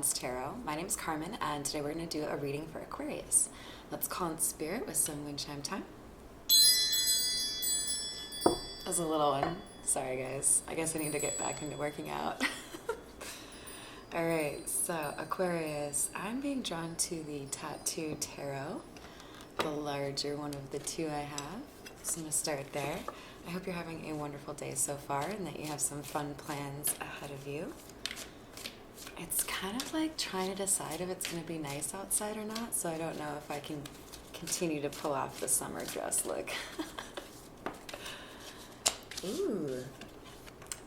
Wickedwands Tarot. My name is Carmen, and today we're going to do a reading for Aquarius. Let's call in spirit with some wind chime time. That was a little one. Sorry, guys. I guess I need to get back into working out. All right, so Aquarius, I'm being drawn to the Tattoo Tarot, the larger one of the two I have. So I'm going to start there. I hope you're having a wonderful day so far and that you have some fun plans ahead of you. It's kind of like trying to decide if it's going to be nice outside or not, so I don't know if I can continue to pull off the summer dress look. Ooh,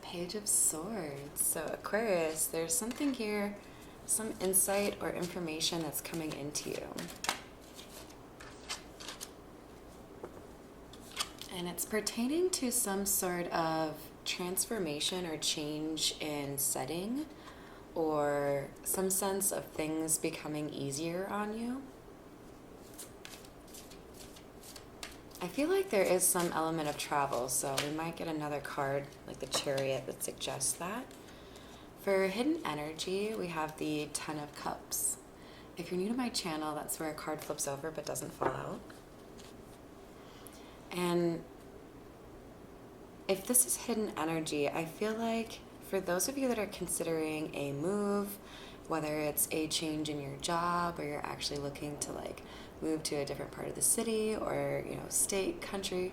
Page of Swords. So Aquarius, there's something here, some insight or information that's coming into you. And it's pertaining to some sort of transformation or change in setting, or some sense of things becoming easier on you. I feel like there is some element of travel, so we might get another card like the Chariot that suggests that. For hidden energy, we have the Ten of Cups. If you're new to my channel, that's where a card flips over but doesn't fall out. And if this is hidden energy, I feel like for those of you that are considering a move, whether it's a change in your job or you're actually looking to like move to a different part of the city or, you know, state, country,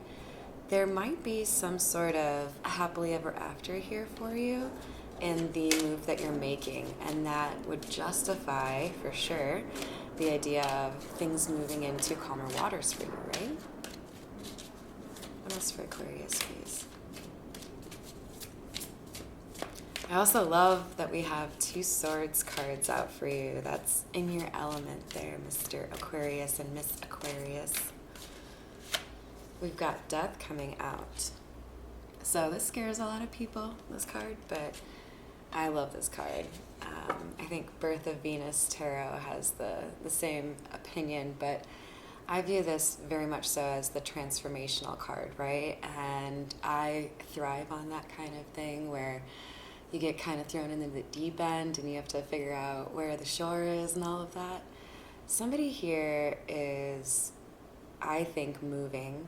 there might be some sort of happily ever after here for you in the move that you're making, and that would justify for sure the idea of things moving into calmer waters for you, right? What else for Aquarius, please? I also love that we have two swords cards out for you. That's in your element there, Mr. Aquarius and Miss Aquarius. We've got death coming out. So this scares a lot of people, this card, but I love this card. I think Birth of Venus Tarot has the same opinion, but I view this very much so as the transformational card, right? And I thrive on that kind of thing where you get kind of thrown into the deep end and you have to figure out where the shore is and all of that. Somebody here is, I think, moving,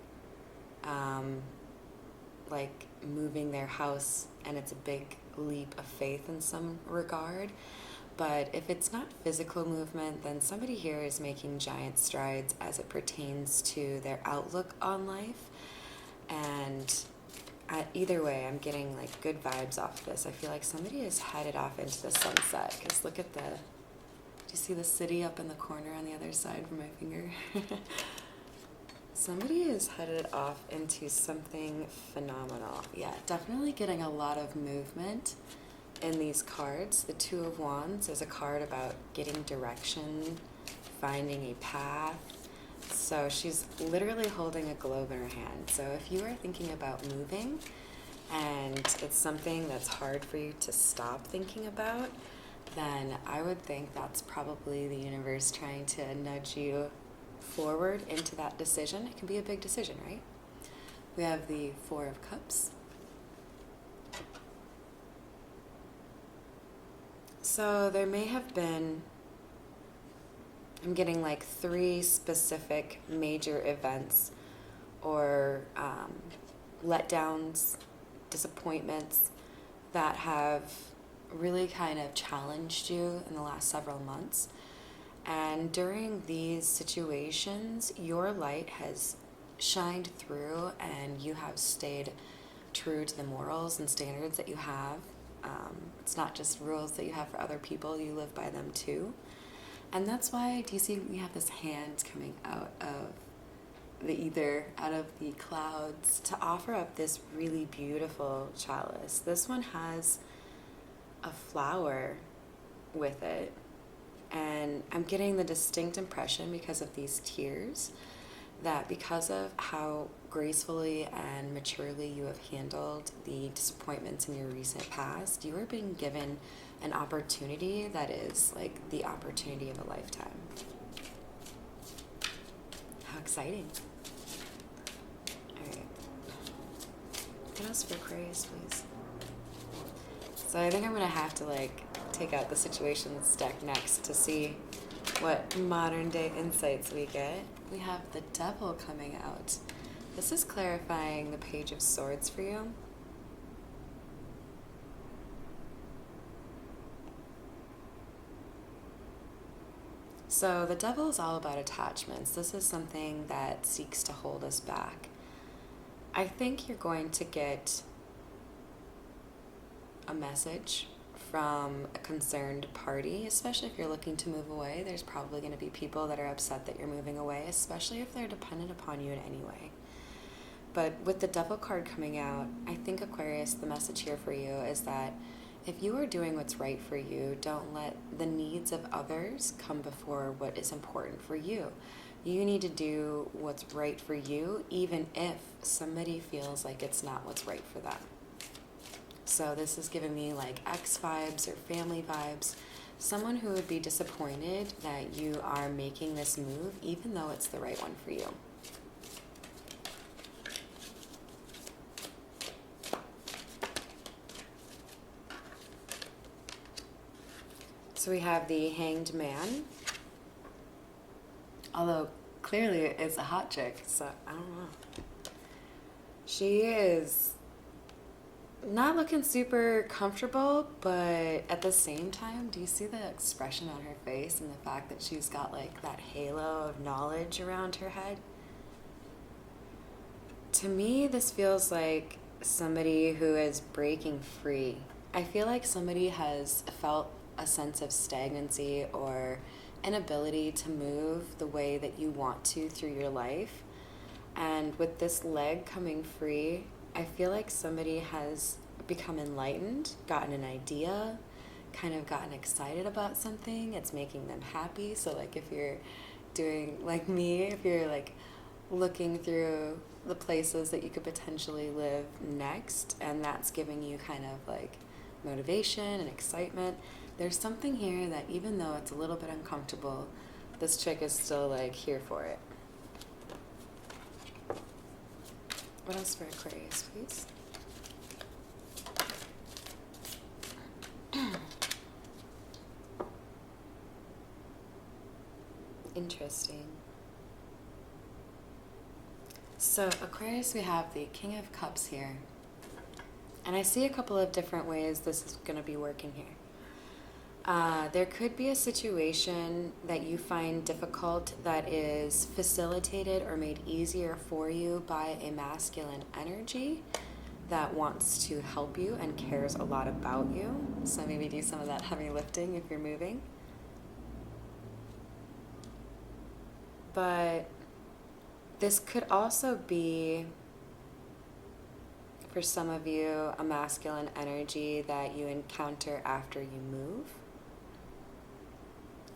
like moving their house, and it's a big leap of faith in some regard. But if it's not physical movement, then somebody here is making giant strides as it pertains to their outlook on life. And either way, I'm getting like good vibes off this. I feel like somebody is headed off into the sunset, because look at do you see the city up in the corner on the other side from my finger? Somebody is headed off into something phenomenal. Yeah, definitely getting a lot of movement in these cards. The Two of Wands is a card about getting direction, finding a path. So she's literally holding a globe in her hand. So if you are thinking about moving and it's something that's hard for you to stop thinking about, then I would think that's probably the universe trying to nudge you forward into that decision. It can be a big decision, right? We have the Four of Cups. So there may have been, I'm getting like 3 specific major events or letdowns, disappointments that have really kind of challenged you in the last several months. And during these situations, your light has shined through and you have stayed true to the morals and standards that you have. It's not just rules that you have for other people, you live by them too. And that's why, do you see we have this hand coming out of the ether, out of the clouds, to offer up this really beautiful chalice. This one has a flower with it. And I'm getting the distinct impression, because of these tears, that because of how gracefully and maturely you have handled the disappointments in your recent past, you are being given an opportunity that is like the opportunity of a lifetime. How exciting. All right. What else for Aquarius, please? So I think I'm going to have to like take out the situations deck next to see what modern day insights we get. We have the Devil coming out. This is clarifying the Page of Swords for you. So the Devil is all about attachments. This is something that seeks to hold us back. I think you're going to get a message from a concerned party, especially if you're looking to move away. There's probably going to be people that are upset that you're moving away, especially if they're dependent upon you in any way. But with the Devil card coming out, I think, Aquarius, the message here for you is that if you are doing what's right for you, don't let the needs of others come before what is important for you. You need to do what's right for you, even if somebody feels like it's not what's right for them. So this is giving me like ex vibes or family vibes. Someone who would be disappointed that you are making this move, even though it's the right one for you. So we have the Hanged Man. Although clearly it's a hot chick, so I don't know. She is not looking super comfortable, but at the same time, do you see the expression on her face and the fact that she's got like that halo of knowledge around her head? To me, this feels like somebody who is breaking free. I feel like somebody has felt a sense of stagnancy or inability to move the way that you want to through your life. And with this leg coming free, I feel like somebody has become enlightened, gotten an idea, kind of gotten excited about something. It's making them happy. So like if you're doing like me, if you're like looking through the places that you could potentially live next, and that's giving you kind of like motivation and excitement, there's something here that even though it's a little bit uncomfortable, this chick is still like here for it. What else for Aquarius, please? Interesting. So Aquarius, we have the King of Cups here. And I see a couple of different ways this is going to be working here. There could be a situation that you find difficult that is facilitated or made easier for you by a masculine energy that wants to help you and cares a lot about you. So maybe do some of that heavy lifting if you're moving. But this could also be, for some of you, a masculine energy that you encounter after you move.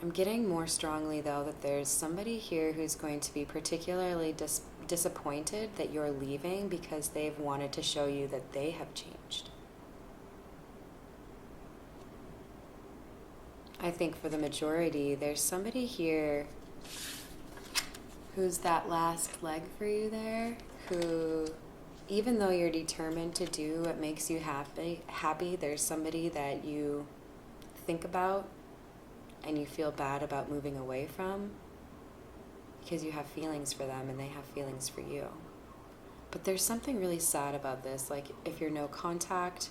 I'm getting more strongly, though, that there's somebody here who's going to be particularly disappointed that you're leaving because they've wanted to show you that they have changed. I think for the majority, there's somebody here who's that last leg for you there, who, even though you're determined to do what makes you happy, there's somebody that you think about and you feel bad about moving away from because you have feelings for them and they have feelings for you. But there's something really sad about this. Like if you're no contact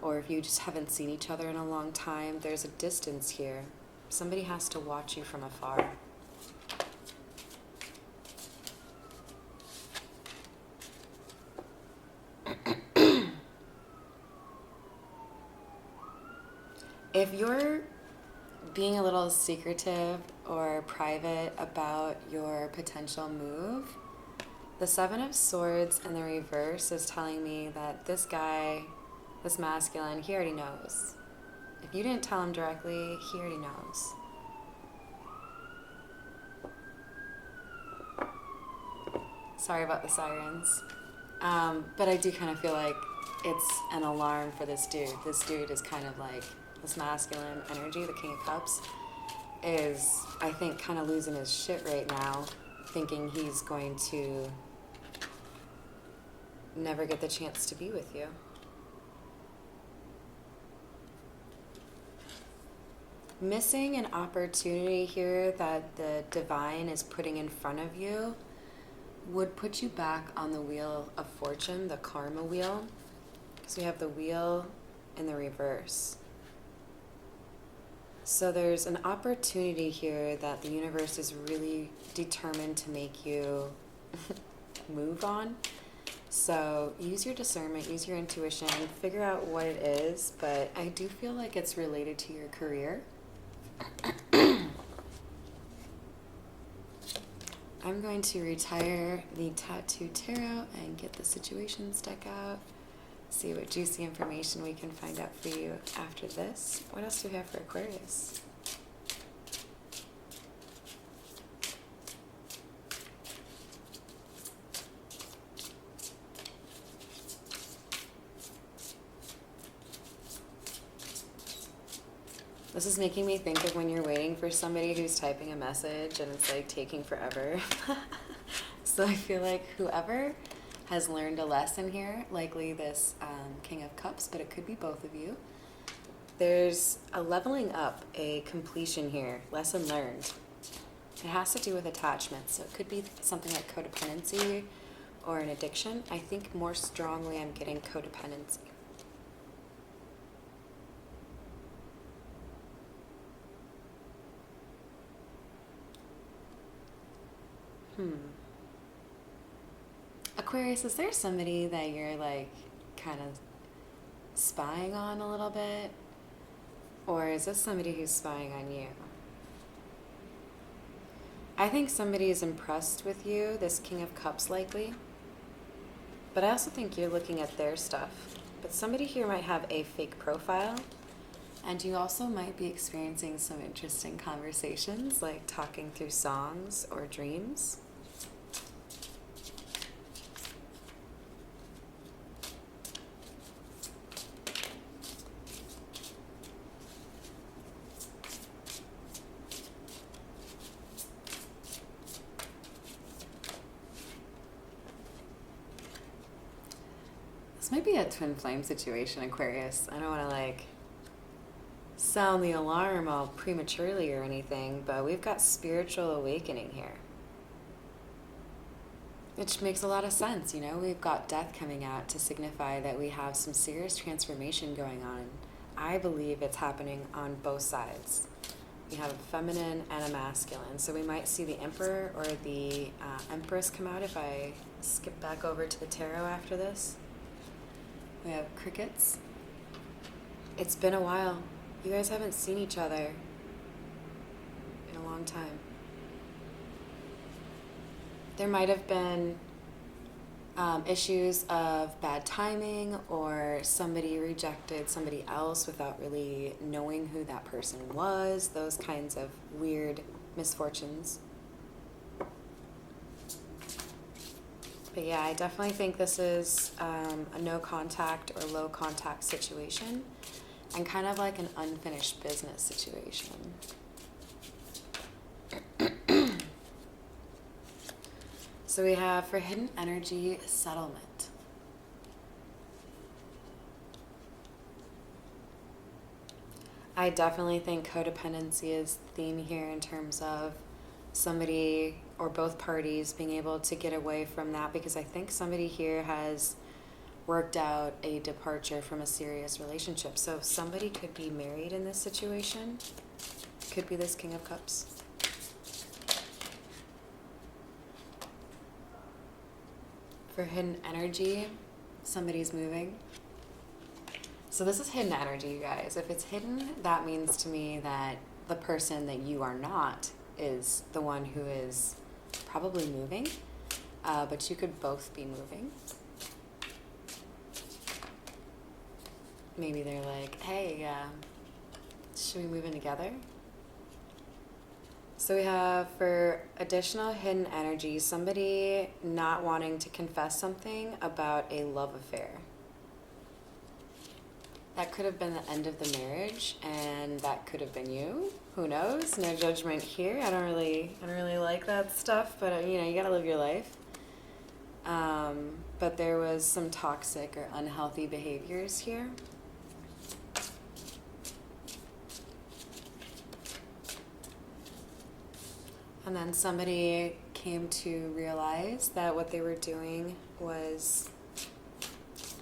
or if you just haven't seen each other in a long time, there's a distance here. Somebody has to watch you from afar. If you're being a little secretive or private about your potential move, the Seven of Swords in the reverse is telling me that this guy, this masculine, he already knows. If you didn't tell him directly, he already knows. Sorry about the sirens. But I do kind of feel like it's an alarm for this dude. This dude is kind of like, this masculine energy, the King of Cups, is, I think, kind of losing his shit right now, thinking he's going to never get the chance to be with you. missing an opportunity here that the divine is putting in front of you would put you back on the wheel of fortune, the karma wheel. Because we have the wheel in the reverse. So there's an opportunity here that the universe is really determined to make you move on. So use your discernment, use your intuition, figure out what it is, but I do feel like it's related to your career. I'm going to retire the Tattoo Tarot and get the Situations deck out. See what juicy information we can find out for you after this. What else do we have for Aquarius? This is making me think of when you're waiting for somebody who's typing a message and it's like taking forever. So I feel like whoever has learned a lesson here, likely this King of Cups, but it could be both of you. There's a leveling up, a completion here, lesson learned. It has to do with attachment, so it could be something like codependency or an addiction. I think more strongly I'm getting codependency. Aquarius, is there somebody that you're like kind of spying on a little bit? Or is this somebody who's spying on you? I think somebody is impressed with you, this King of Cups likely. But I also think you're looking at their stuff. But somebody here might have a fake profile. And you also might be experiencing some interesting conversations, like talking through songs or dreams. This might be a twin flame situation, Aquarius. I don't want to like sound the alarm all prematurely or anything, but we've got spiritual awakening here. Which makes a lot of sense, you know? We've got death coming out to signify that we have some serious transformation going on. I believe it's happening on both sides. We have a feminine and a masculine. So we might see the Emperor or the Empress come out if I skip back over to the tarot after this. We have crickets. It's been a while. You guys haven't seen each other in a long time. There might have been issues of bad timing, or somebody rejected somebody else without really knowing who that person was. Those kinds of weird misfortunes. But yeah, I definitely think this is a no contact or low contact situation, and kind of like an unfinished business situation. So we have for hidden energy, settlement. I definitely think codependency is the theme here in terms of somebody or both parties being able to get away from that, because I think somebody here has worked out a departure from a serious relationship. So somebody could be married in this situation. Could be this King of Cups. For hidden energy, somebody's moving. So this is hidden energy, you guys. If it's hidden, that means to me that the person that you are not is the one who is probably moving, but you could both be moving. Maybe they're like, hey, should we move in together? So we have for additional hidden energy, somebody not wanting to confess something about a love affair. That could have been the end of the marriage, and that could have been you. Who knows? No judgment here. I don't really like that stuff, but you know, you gotta live your life. But there was some toxic or unhealthy behaviors here. And then somebody came to realize that what they were doing was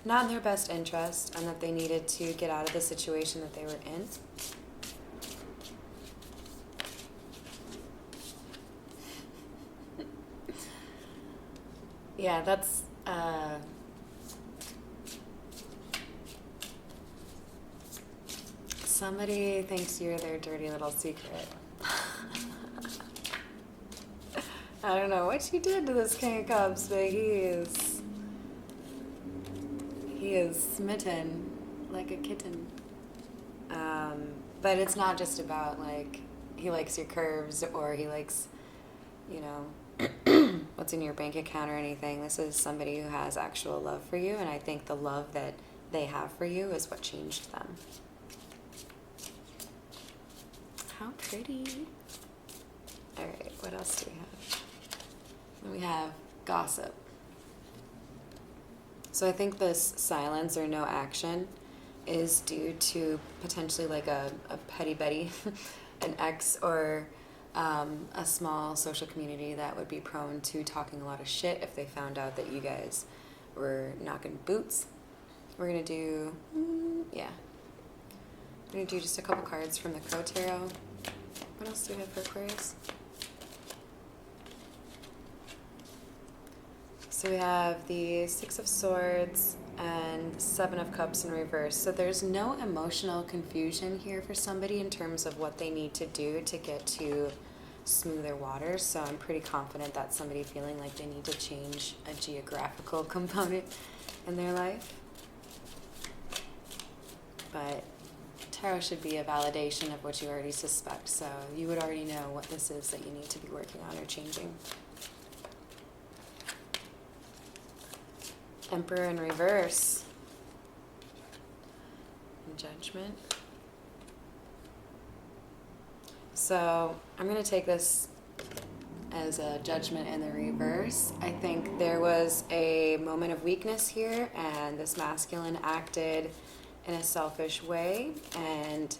not in their best interest and that they needed to get out of the situation that they were in. Yeah, that's somebody thinks you're their dirty little secret. I don't know what you did to this King of Cups, but he is smitten like a kitten. But it's not just about like he likes your curves or he likes, you know, what's in your bank account or anything. This is somebody who has actual love for you, and I think the love that they have for you is what changed them. How pretty. All right, what else do we have? We have gossip. So I think this silence or no action is due to potentially like a petty Betty, an ex, or a small social community that would be prone to talking a lot of shit if they found out that you guys were knocking boots. We're going to do, yeah. We're going to do just a couple cards from the Crow Tarot. What else do we have for Aquarius? So we have the Six of Swords and Seven of Cups in reverse. So there's no emotional confusion here for somebody in terms of what they need to do to get to smoother waters. So I'm pretty confident that's somebody feeling like they need to change a geographical component in their life. But tarot should be a validation of what you already suspect. So you would already know what this is that you need to be working on or changing. Emperor in reverse. And Judgment. So I'm going to take this as a Judgment in the reverse. I think there was a moment of weakness here, and this masculine acted in a selfish way and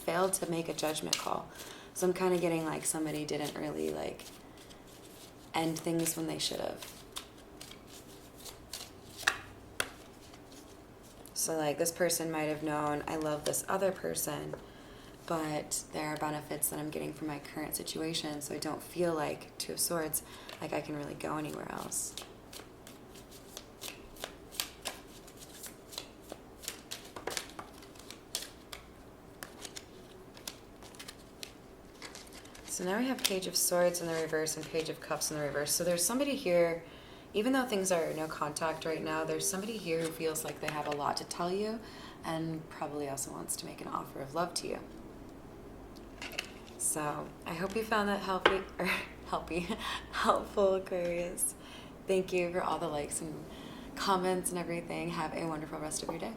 failed to make a judgment call. So I'm kind of getting like somebody didn't really like end things when they should have. So like this person might have known, I love this other person, but there are benefits that I'm getting from my current situation, so I don't feel like, Two of Swords, like I can really go anywhere else. So now we have Page of Swords in the reverse and Page of Cups in the reverse. So there's somebody here, even though things are no contact right now, there's somebody here who feels like they have a lot to tell you and probably also wants to make an offer of love to you. So I hope you found that helpful, Aquarius. Thank you for all the likes and comments and everything. Have a wonderful rest of your day.